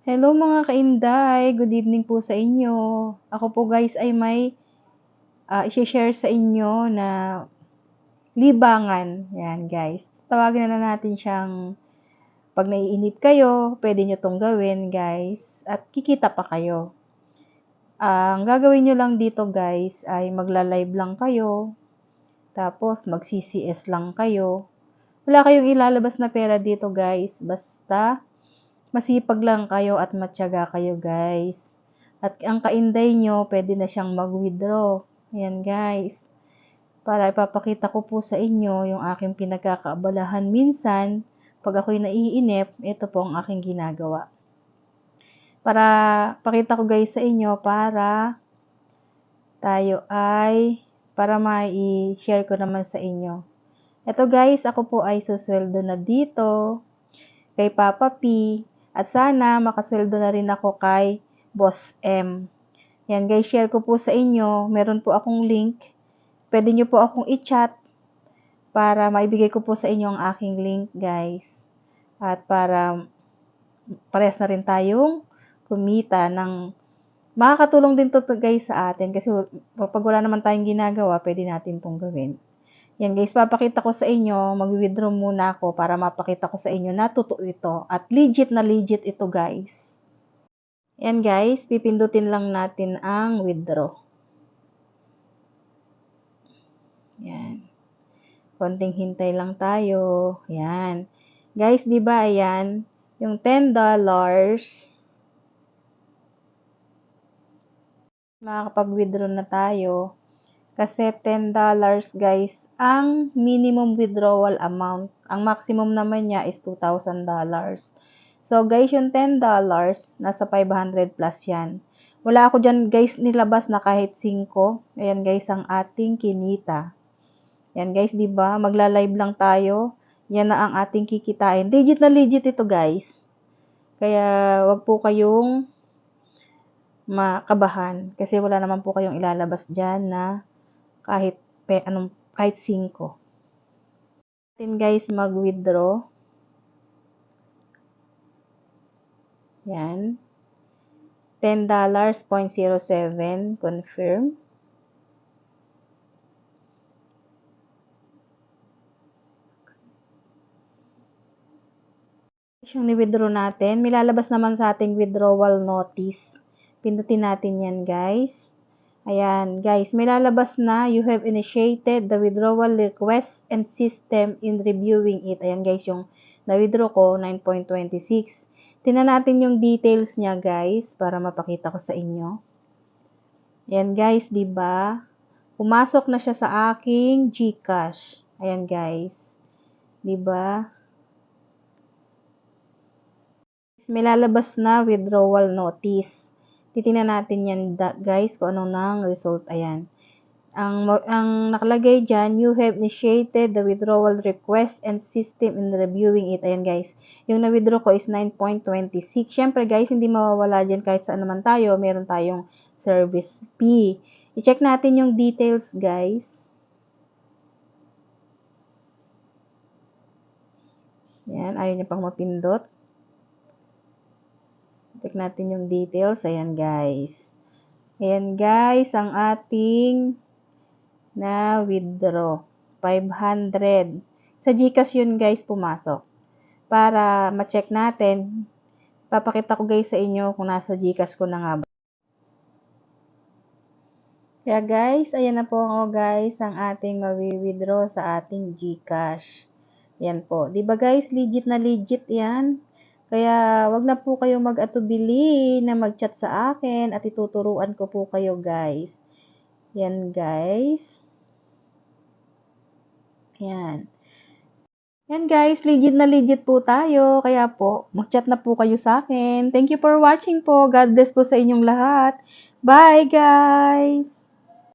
Hello mga kainday, good evening po sa inyo. Ako po guys ay may i-share sa inyo na libangan. Yan guys. Tawagin na natin siyang pag naiinip kayo, pwede nyo tong gawin guys. At kikita pa kayo. Ang gagawin nyo lang dito guys ay magla-live lang kayo. Tapos mag-CCS lang kayo. Wala kayong ilalabas na pera dito guys. Basta masipag lang kayo at matyaga kayo guys. At ang kainday nyo, pwede na siyang mag-withdraw. Ayan guys. Para ipapakita ko po sa inyo yung aking pinagkakaabalahan minsan. Pag ako'y naiinip, ito po ang aking ginagawa. Para pakita ko guys sa inyo para mai-share ko naman sa inyo. Ito guys, ako po ay susweldo na dito kay Papa P. At sana makasweldo na rin ako kay Boss M. Yan guys, share ko po sa inyo. Meron po akong link. Pwede nyo po akong i-chat para maibigay ko po sa inyo ang aking link guys. At para parehas na rin tayong kumita ng makakatulong din to guys sa atin. Kasi pag wala naman tayong ginagawa, pwede natin tong gawin. Yan guys, papakita ko sa inyo, mag-withdraw muna ako para mapakita ko sa inyo na totoo ito. At legit na legit ito guys. Yan guys, pipindutin lang natin ang withdraw. Yan. Konting hintay lang tayo. Yan. Guys, di ba ayan, yung $10, makakapag-withdraw na tayo. Kasi $10 guys, ang minimum withdrawal amount. Ang maximum naman niya is $2,000. So guys, yung $10, nasa 500 plus yan. Wala ako dyan guys nilabas na kahit 5. Ayan guys, ang ating kinita. Yan guys, di ba? Magla-live lang tayo. Yan na ang ating kikitain. Legit na legit ito guys. Kaya wag po kayong makabahan. Kasi wala naman po kayong ilalabas dyan na kahit 5. Natin guys mag-withdraw. Yan. $10.07 confirm. Yung ni-withdraw natin, may lalabas naman sa ating withdrawal notice. Pindutin natin yan guys. Ayan, guys, may lalabas na, you have initiated the withdrawal request and system in reviewing it. Ayan, guys, yung na-withdraw ko, 9.26. Tingnan natin yung details niya, guys, para mapakita ko sa inyo. Ayan, guys, di ba? Pumasok na siya sa aking GCash. Ayan, guys. Di ba? May lalabas na withdrawal notice. Titingnan natin yan guys kung anong nang result. Ayan. Ang nakalagay dyan, you have initiated the withdrawal request and system in reviewing it. Ayan guys. Yung na-withdraw ko is 9.26. Syempre guys, hindi mawawala dyan kahit saan naman tayo. Meron tayong service fee. I-check natin yung details guys. Ayan. Ayaw niya pang mapindot. Check natin yung details. Ayan guys. Ayan guys, ang ating na withdraw. 500. Sa GCash yun guys pumasok. Para ma-check natin, papakita ko guys sa inyo kung nasa GCash ko na nga ba. Kaya guys, ayan na po ako guys, ang ating mawi-withdraw sa ating GCash. Yan po. Diba guys, legit na legit yan. Kaya, wag na po kayong mag-atubili na mag-chat sa akin at ituturuan ko po kayo, guys. Yan, guys. Yan. Yan, guys. Legit na legit po tayo. Kaya po, mag-chat na po kayo sa akin. Thank you for watching po. God bless po sa inyong lahat. Bye, guys!